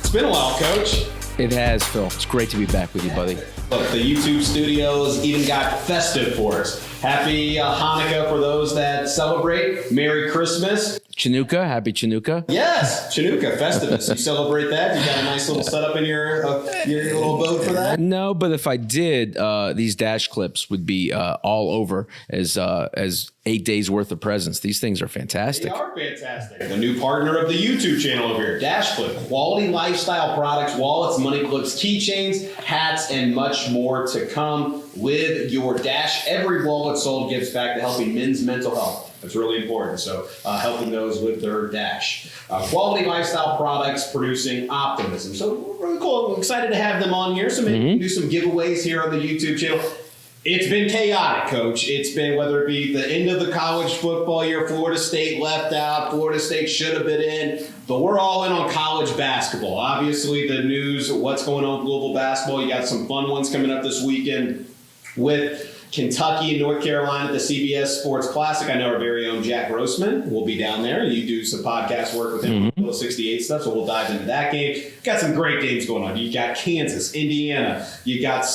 It's been a while, Coach. It has, Phil. It's great to be back with you, buddy. Look, the YouTube studios even got festive for us. Happy Hanukkah for those that celebrate. Merry Christmas. Chanukah, happy Chanukah. Yes, Chanukah, Festivus. You celebrate that? You got a nice little setup in your little boat for that? No, but if I did, these dash clips would be all over as 8 days worth of presents. These things are fantastic. They are fantastic. The new partner of the YouTube channel over here, Dash Clip. Quality lifestyle products, wallets, money clips, keychains, hats, and much more to come with your Dash. Every wallet sold gives back to helping men's mental health. That's really important. So helping those with their Dash. Quality lifestyle products producing optimism. So really cool. I'm excited to have them on here. So maybe we can do some giveaways here on the YouTube channel. It's been chaotic, Coach. It's been, whether it be the end of the college football year, Florida State left out, Florida State should have been in, but we're all in on college basketball. Obviously, the news, what's going on with global basketball, you got some fun ones coming up this weekend with Kentucky and North Carolina at the CBS Sports Classic. I know our very own Jack Grossman will be down there. You do some podcast work with him on 68 stuff, so we'll dive into that game. Got some great games going on. You got Kansas, Indiana. You got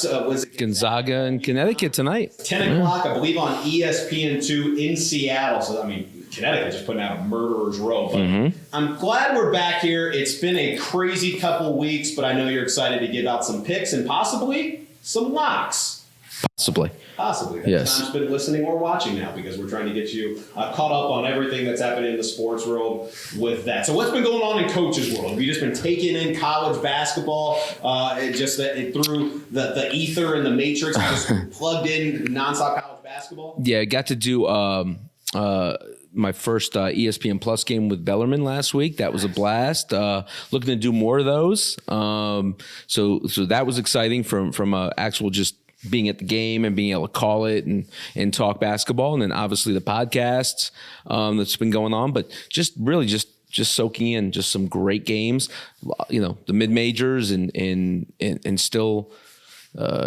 Gonzaga and Connecticut tonight. 10 o'clock, I believe, on ESPN2 in Seattle. So, I mean, Connecticut just putting out a murderer's row. But I'm glad we're back here. It's been a crazy couple weeks, but I know you're excited to give out some picks and possibly some locks. Possibly. Yes. Time's been listening or watching now because we're trying to get you caught up on everything that's happening in the sports world with that. So what's been going on in Coach's world? Have you just been taking in college basketball through the ether and the matrix, just plugged in nonstop college basketball? Yeah, I got to do my first ESPN Plus game with Bellarmine last week. That was a blast. Looking to do more of those. So that was exciting from actual just being at the game and being able to call it and talk basketball. And then obviously the podcasts that's been going on, but just really just soaking in just some great games, the mid majors and still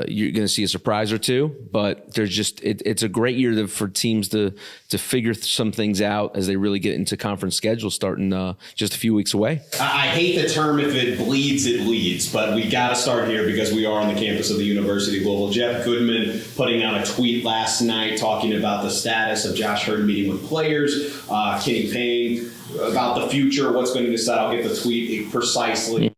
you're going to see a surprise or two, but there's just, it's a great year for teams to figure some things out as they really get into conference schedule starting just a few weeks away. I hate the term, if it bleeds, it leads, but we got to start here because we are on the campus of the University of Louisville. Jeff Goodman putting out a tweet last night talking about the status of Josh Hurd meeting with players, Kenny Payne, about the future, what's going to decide. I'll get the tweet precisely.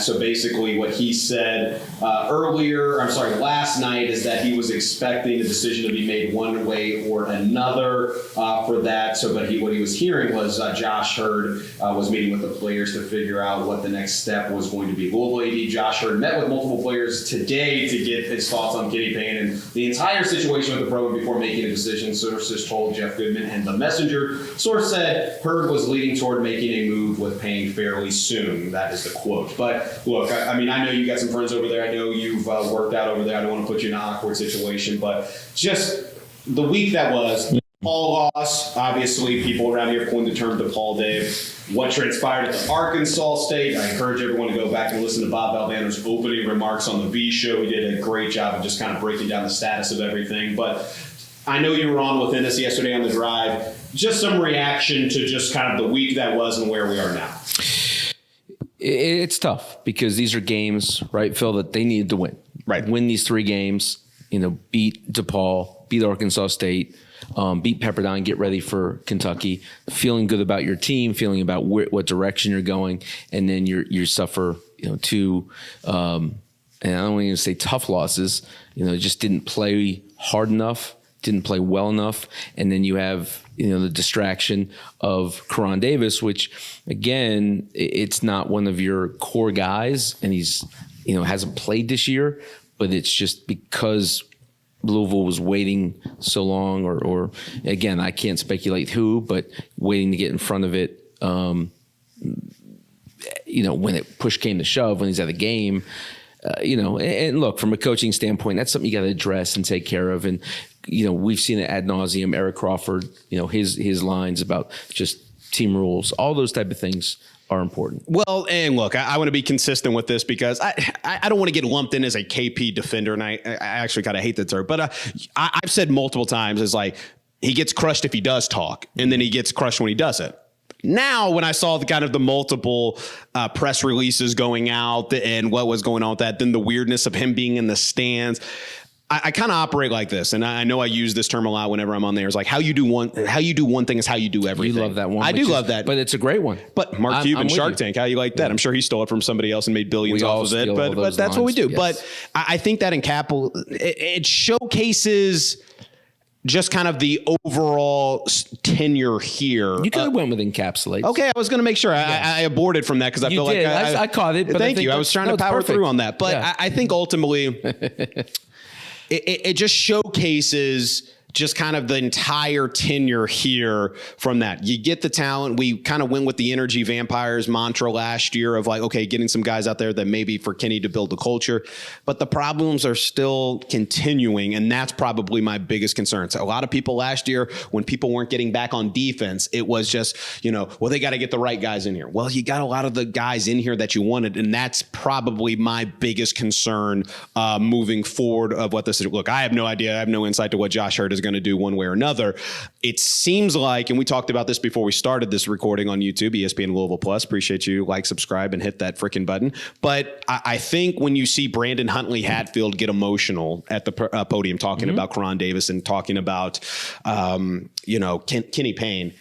So basically what he said last night is that he was expecting a decision to be made one way or another for that. What he was hearing was Josh Hurd was meeting with the players to figure out what the next step was going to be. Louisville AD Josh Hurd met with multiple players today to get his thoughts on Kenny Payne and the entire situation with the program before making a decision. Sources told Jeff Goodman and the Messenger. Source said Hurd was leading toward making a move with Payne fairly soon. That is the quote. But look, I mean, I know you got some friends over there. I know you've worked out over there. I don't want to put you in an awkward situation, but just the week that was, Paul loss. Obviously, people around here coined the term DePaul Day. What transpired at the Arkansas State. I encourage everyone to go back and listen to Bob Albano's opening remarks on the V Show. He did a great job of just kind of breaking down the status of everything. But I know you were on with us yesterday on the drive. Just some reaction to just kind of the week that was and where we are now. It's tough because these are games, right, Phil, that they needed to win. Right. Win these three games, beat DePaul, beat Arkansas State, beat Pepperdine, get ready for Kentucky, feeling good about your team, feeling about what direction you're going, and then you suffer, two, and I don't want to say tough losses, just didn't play hard enough, didn't play well enough, and then you have the distraction of Karan Davis, which again, it's not one of your core guys, and he's hasn't played this year, but it's just because Louisville was waiting so long, or again, I can't speculate who, but waiting to get in front of it. When it push came to shove, when he's at the game. And look, from a coaching standpoint, that's something you got to address and take care of. And, we've seen it ad nauseum. Eric Crawford, his lines about just team rules, all those type of things are important. Well, and look, I want to be consistent with this because I don't want to get lumped in as a KP defender. And I actually kind of hate that term, but I've said multiple times is like, he gets crushed if he does talk, and then he gets crushed when he doesn't. Now, when I saw the multiple press releases going out and what was going on with that, then the weirdness of him being in the stands, I kind of operate like this, and I know I use this term a lot whenever I'm on there. It's like how you do one thing is how you do everything. You love that one. I do love that, but it's a great one. But Mark Cuban, Shark Tank, how you like that? I'm sure he stole it from somebody else and made billions off of it. But that's what we do. Yes. But I think that in Capel, it showcases just kind of the overall tenure here. You could have went with encapsulate. Okay, I was going to make sure. I aborted from that because I feel like I caught it. But thank you. I was trying to power through on that. But I think ultimately it just showcases just kind of the entire tenure here from that. You get the talent. We kind of went with the energy vampires mantra last year of like, okay, getting some guys out there that maybe for Kenny to build the culture, but the problems are still continuing. And that's probably my biggest concern. So a lot of people last year, when people weren't getting back on defense, it was just, well, they got to get the right guys in here. Well, you got a lot of the guys in here that you wanted. And that's probably my biggest concern moving forward of what this is. Look, I have no idea. I have no insight to what Josh Hurt is going to do one way or another. It seems like, and we talked about this before we started this recording on YouTube, ESPN Louisville Plus. Appreciate you. Like, subscribe, and hit that freaking button. But I think when you see Brandon Huntley Hatfield get emotional at the podium talking about Karan Davis and talking about, Kenny Payne,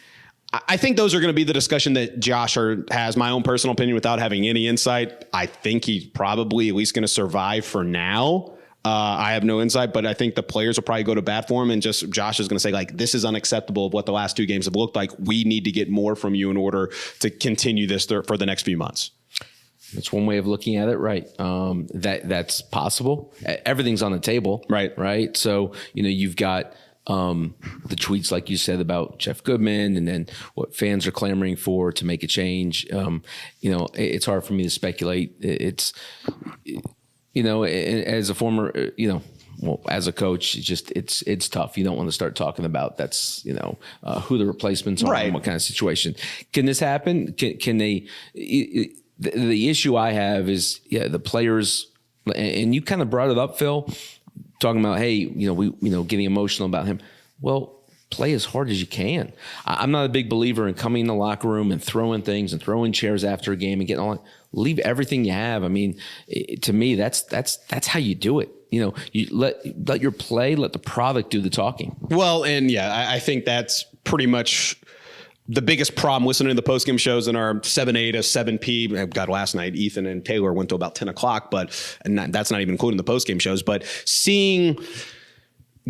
I think those are going to be the discussion that Josh has. My own personal opinion without having any insight, I think he's probably at least going to survive for now. I have no insight, but I think the players will probably go to bat for him, and just Josh is going to say, like, this is unacceptable of what the last two games have looked like. We need to get more from you in order to continue this for the next few months. That's one way of looking at it, right? That's possible. Everything's on the table, right? So, you've got the tweets, like you said, about Jeff Goodman, and then what fans are clamoring for to make a change. It's hard for me to speculate. As a former, as a coach, it's tough. You don't want to start talking about who the replacements are and what kind of situation. Can this happen? Can they? The issue I have is the players, and you kind of brought it up, Phil, talking about getting emotional about him. Well, play as hard as you can. I'm not a big believer in coming in the locker room and throwing things and throwing chairs after a game and getting all. Leave everything you have. I mean, to me, that's how you do it. You let your play, let the product do the talking. Well, and I think that's pretty much the biggest problem listening to the postgame shows in our 7A to 7P. God, last night, Ethan and Taylor went to about 10 o'clock, that's not even including the postgame shows. But seeing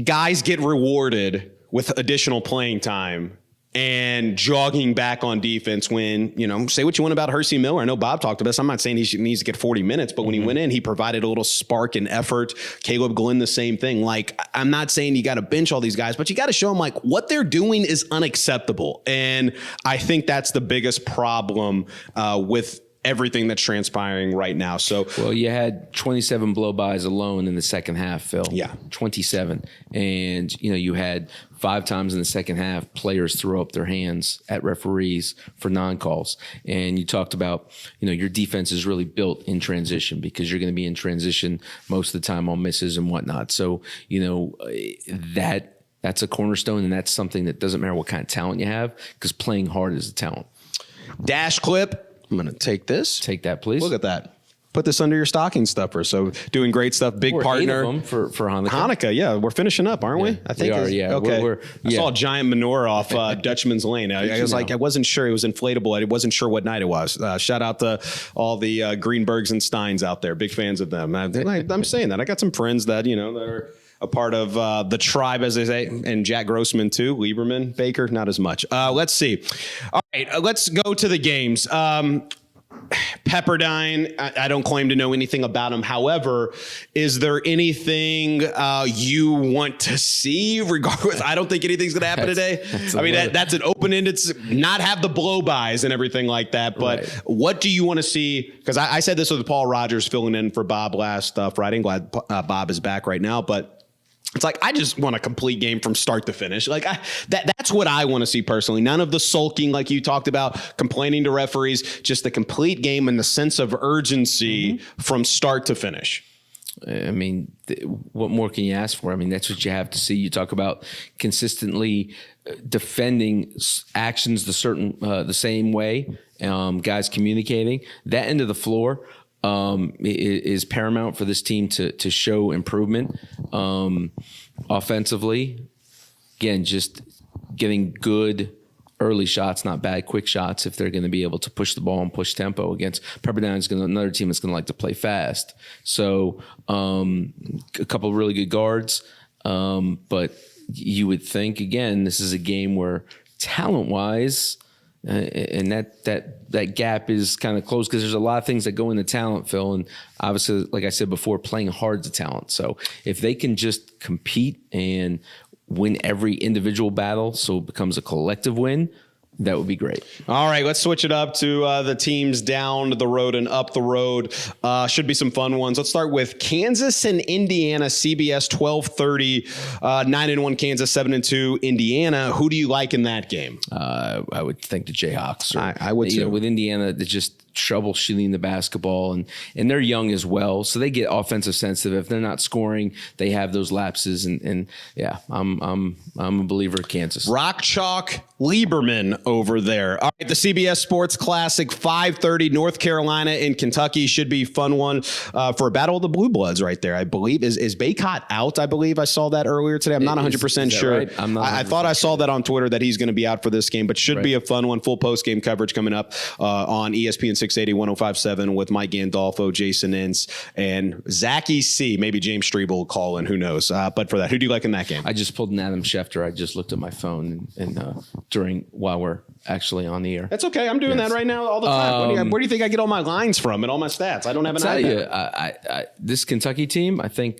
guys get rewarded with additional playing time and jogging back on defense when, say what you want about Hersey Miller. I know Bob talked about this. I'm not saying he needs to get 40 minutes, but when he went in, he provided a little spark and effort. Caleb Glenn, the same thing. Like, I'm not saying you got to bench all these guys, but you got to show them, like, what they're doing is unacceptable. And I think that's the biggest problem with everything that's transpiring right now. So, well, you had 27 blow-bys alone in the second half, Phil. Yeah. 27. And, you had 5 times in the second half, players throw up their hands at referees for non-calls. And you talked about, your defense is really built in transition because you're going to be in transition most of the time on misses and whatnot. So, that's a cornerstone, and that's something that doesn't matter what kind of talent you have, because playing hard is a talent. Dash clip. I'm going to take this. Take that, please. Look at that. Put this under your stocking stuffer. So doing great stuff. Big partner. 8 of them for Hanukkah. Hanukkah, yeah. We're finishing up, aren't we? I think we are, yeah. Okay. I saw a giant menorah off Dutchman's Lane. I was like, I wasn't sure it was inflatable. I wasn't sure what night it was. Shout out to all the Greenbergs and Steins out there. Big fans of them. I'm saying that. I got some friends that, that are a part of the tribe, as they say, and Jack Grossman too. Lieberman, Baker, not as much. Let's see. All right, let's go to the games. Pepperdine, I don't claim to know anything about him. However, is there anything you want to see? Regardless, I don't think anything's going to happen today. That's an open-ended, not have the blow-bys and everything like that. But what do you want to see? Because I said this with Paul Rogers filling in for Bob last Friday. I'm glad Bob is back right now. But it's like, I just want a complete game from start to finish. Like, that's what I want to see personally. None of the sulking, like you talked about, complaining to referees, just the complete game and the sense of urgency from start to finish. I mean, what more can you ask for? I mean, that's what you have to see. You talk about consistently defending actions the same way, guys communicating. That end of the floor is paramount for this team to show improvement offensively. Again, just getting good early shots, not bad quick shots, if they're going to be able to push the ball and push tempo against Pepperdine is another team that's going to like to play fast. So a couple of really good guards, but you would think, again, this is a game where talent-wise, and that gap is kind of closed because there's a lot of things that go into talent, Phil, and obviously, like I said before, playing hard's a talent. So if they can just compete and win every individual battle so it becomes a collective win, that would be great. All right, let's switch it up to the teams down the road and up the road. Should be some fun ones. Let's start with Kansas and Indiana, CBS 12:30, 9-1 Kansas, 7-2 Indiana. Who do you like in that game? I would think the Jayhawks. I would too. With Indiana, they're just troubleshooting the basketball, and they're young as well, so they get offensive sensitive. If they're not scoring, they have those lapses, and yeah, I'm a believer of Kansas. Rock Chalk Lieberman over there. All right, the CBS Sports Classic, 5:30, North Carolina and Kentucky. Should be a fun one for a battle of the Blue Bloods right there, I believe. Is Baycott out, I believe? I saw that earlier today. I'm not 100% sure. Right? I'm not 100% I thought I saw that on Twitter that he's going to be out for this game, but should be a fun one. Full post-game coverage coming up on ESPN 680, 105.7 with Mike Gandolfo, Jason Ince, and Zachy C. Maybe James Strebel will call in. Who knows? But for that, who do you like in that game? I just pulled an Adam Schefter. I just looked at my phone and while we're actually on the air. That's okay. I'm doing that right now all the time. Where do you think I get all my lines from and all my stats? I don't have an idea. This Kentucky team, I think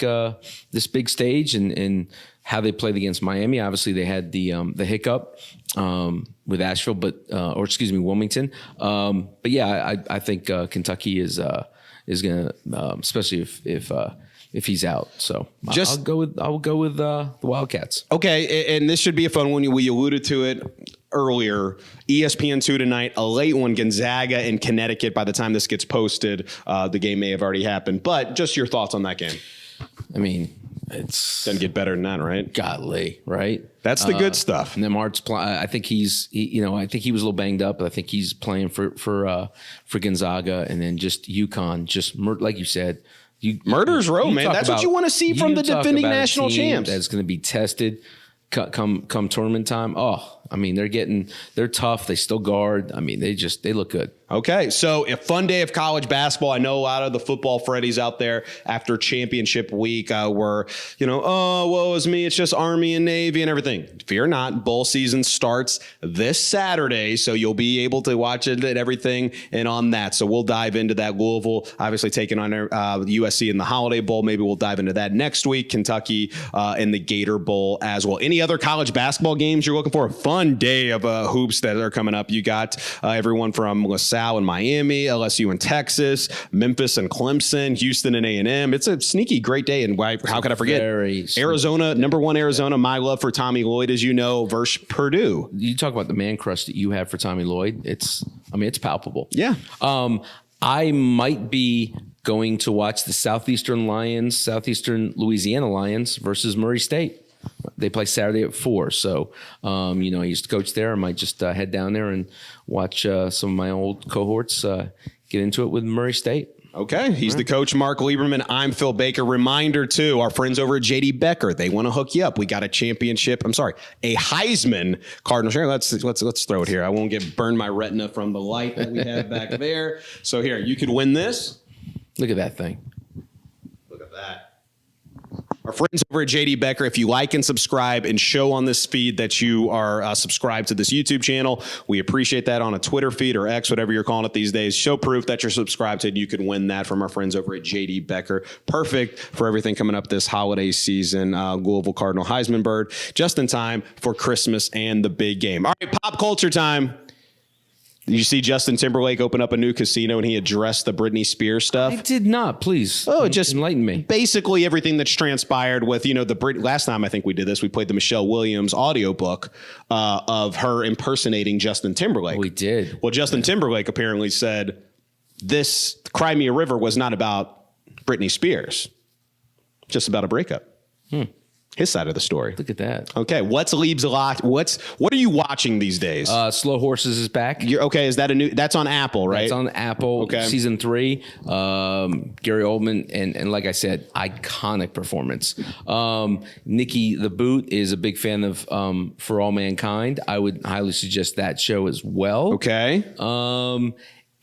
this big stage and how they played against Miami. Obviously, they had the hiccup with Asheville, Wilmington. But yeah, I think Kentucky is going to, especially if he's out. So I'll go with the Wildcats. Okay, and this should be a fun one. We alluded to it earlier. ESPN2 tonight, a late one, Gonzaga and Connecticut. By the time this gets posted, the game may have already happened. But just your thoughts on that game. I mean, it's doesn't get better than that, right? Godly, right? That's the good stuff. And then Mart's I think I think he was a little banged up, but I think he's playing for Gonzaga, and then just UConn, just like you said, murder's row, man. That's what you want to see from the defending national champs. That's going to be tested come tournament time. Oh, I mean, they're tough. They still guard. I mean, they look good. Okay, so a fun day of college basketball. I know a lot of the football Freddies out there after championship week were, woe is me. It's just Army and Navy and everything. Fear not. Bowl season starts this Saturday, so you'll be able to watch it and everything and on that. So we'll dive into that. Louisville, obviously taking on USC in the Holiday Bowl. Maybe we'll dive into that next week. Kentucky in the Gator Bowl as well. Any other college basketball games you're looking for? A fun day of hoops that are coming up. You got everyone from LaSalle in Miami, LSU in Texas, Memphis and Clemson, Houston and A&M. It's a sneaky great day, and how could I forget? Arizona, number one Arizona, my love for Tommy Lloyd, as you know, versus Purdue. You talk about the man crush that you have for Tommy Lloyd. It's palpable. Yeah. I might be going to watch the Southeastern Louisiana Lions versus Murray State. They play Saturday at 4. So, I used to coach there. I might just head down there and watch some of my old cohorts get into it with Murray State. Okay. He's the Coach Mark Lieberman. I'm Phil Baker. Reminder, too, our friends over at JD Becker, they want to hook you up. We got a Heisman Cardinal. Sure, let's throw it here. I won't burn my retina from the light that we have back there. So here, you could win this. Look at that thing. Look at that. Our friends over at JD Becker, if you like and subscribe and show on this feed that you are subscribed to this YouTube channel, we appreciate that. On a Twitter feed or X, whatever you're calling it these days. Show proof that you're subscribed to it, and you can win that from our friends over at JD Becker. Perfect for everything coming up this holiday season. Louisville Cardinal Heisman bird, just in time for Christmas and the big game. All right, pop culture time. Did you see Justin Timberlake open up a new casino and he addressed the Britney Spears stuff? I did not. Please. Just enlighten me. Basically everything that's transpired with, last time I think we did this, we played the Michelle Williams audiobook of her impersonating Justin Timberlake. We did. Well, Justin Timberlake apparently said this Cry Me a River was not about Britney Spears. just about a breakup. His side of the story. Look at that. Okay, what's Lieb's lot? What are you watching these days? Slow Horses is back. Okay, is that a new? That's on Apple, right? It's on Apple. Okay. Season 3. Gary Oldman and like I said, iconic performance. Nikki the Boot is a big fan of For All Mankind. I would highly suggest that show as well. Okay.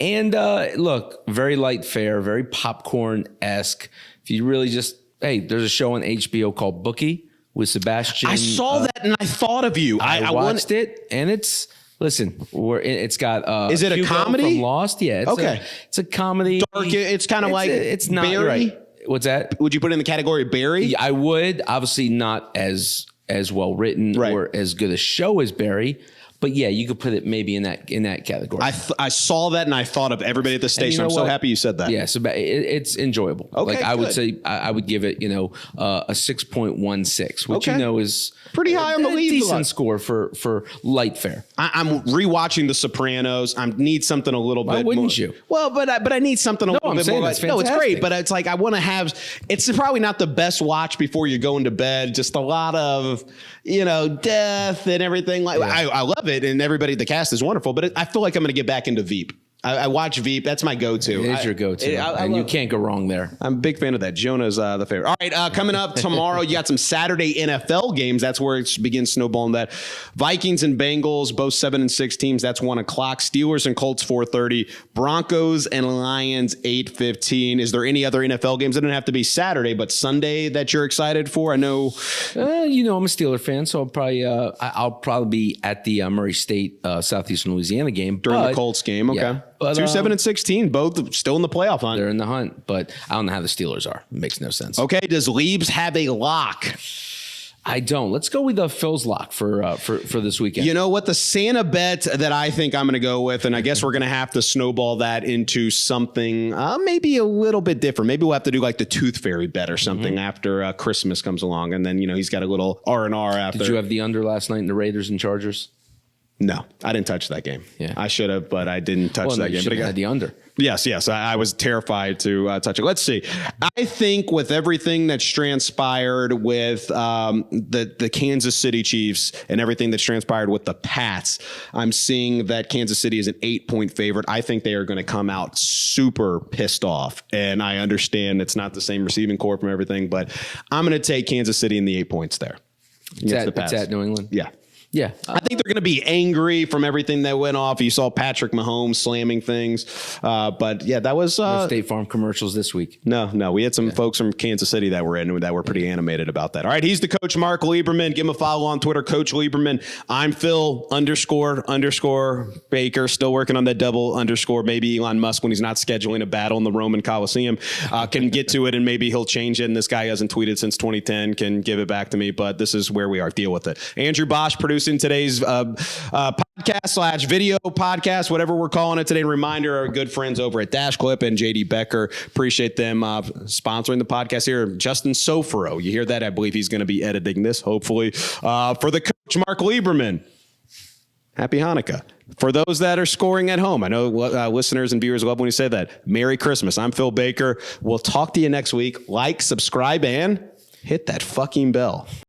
And look, very light fare, very popcorn-esque. If you really just there's a show on HBO called Bookie with Sebastian. I saw that and I thought of you. I watched it, and it's got. Is it a Hugo comedy? From Lost, yeah. It's a comedy. Dark. It's kind of like it's not Barry. Right. What's that? Would you put it in the category of Barry? Yeah, I would. Obviously, not as well written or as good a show as Barry. But yeah, you could put it maybe in that category. I saw that and I thought of everybody at the station. I'm so happy you said that. Yeah, so it's enjoyable. Okay, like I would say, I would give it, a 6.16, which is pretty high on the lead. Decent score for light fare. I'm rewatching The Sopranos. I need something a little bit. Why wouldn't more. you? Well, but I need something a little bit more. No, it's great, but it's like I want to have. It's probably not the best watch before you're going to bed. Just a lot of death and everything. Like I love it, and everybody, the cast is wonderful, but I feel like I'm going to get back into Veep. I watch Veep. That's my go-to. It is your go-to, and you can't go wrong there. I'm a big fan of that. Jonah's the favorite. All right, coming up tomorrow, you got some Saturday NFL games. That's where it begins snowballing. That Vikings and Bengals, both 7-6 teams. That's 1:00. Steelers and Colts 4:30. Broncos and Lions 8:15. Is there any other NFL games? It doesn't have to be Saturday, but Sunday that you're excited for? I know. I'm a Steeler fan, so I'll probably be at the Murray State Southeastern Louisiana game During the Colts game. Okay. Yeah. But, 7-16, both still in the playoff hunt. They're in the hunt, but I don't know how the Steelers are. It makes no sense. Okay, does Liebs have a lock? I don't. Let's go with the Phil's lock for this weekend. You know what? The Santa bet that I think I'm going to go with, and I guess we're going to have to snowball that into something maybe a little bit different. Maybe we'll have to do like the Tooth Fairy bet or something after Christmas comes along, and then he's got a little R&R after. Did you have the under last night in the Raiders and Chargers? No, I didn't touch that game. Yeah. I should have, but I didn't touch that game. But I had the under. Yes. I was terrified to touch it. Let's see. I think with everything that's transpired with the Kansas City Chiefs and everything that's transpired with the Pats, I'm seeing that Kansas City is an 8-point favorite. I think they are going to come out super pissed off. And I understand it's not the same receiving core from everything, but I'm going to take Kansas City in the 8 points there. It's at New England? Yeah. Yeah. I think they're going to be angry from everything that went off. You saw Patrick Mahomes slamming things. But yeah, that was State Farm commercials this week. No. We had some folks from Kansas City that were pretty animated about that. All right. He's the Coach Mark Lieberman. Give him a follow on Twitter, Coach Lieberman. I'm Phil _ Baker. Still working on that double _ Maybe Elon Musk, when he's not scheduling a battle in the Roman Coliseum, can get to it, and maybe he'll change it. And this guy hasn't tweeted since 2010, can give it back to me. But this is where we are. Deal with it. Andrew Bosch producing today's podcast / video podcast, whatever we're calling it today. Reminder, our good friends over at Dash Clip and JD Becker. Appreciate them sponsoring the podcast here. Justin Soforo, you hear that? I believe he's going to be editing this, hopefully. For the Coach Mark Lieberman, happy Hanukkah. For those that are scoring at home, I know listeners and viewers love when you say that. Merry Christmas. I'm Phil Baker. We'll talk to you next week. Like, subscribe, and hit that fucking bell.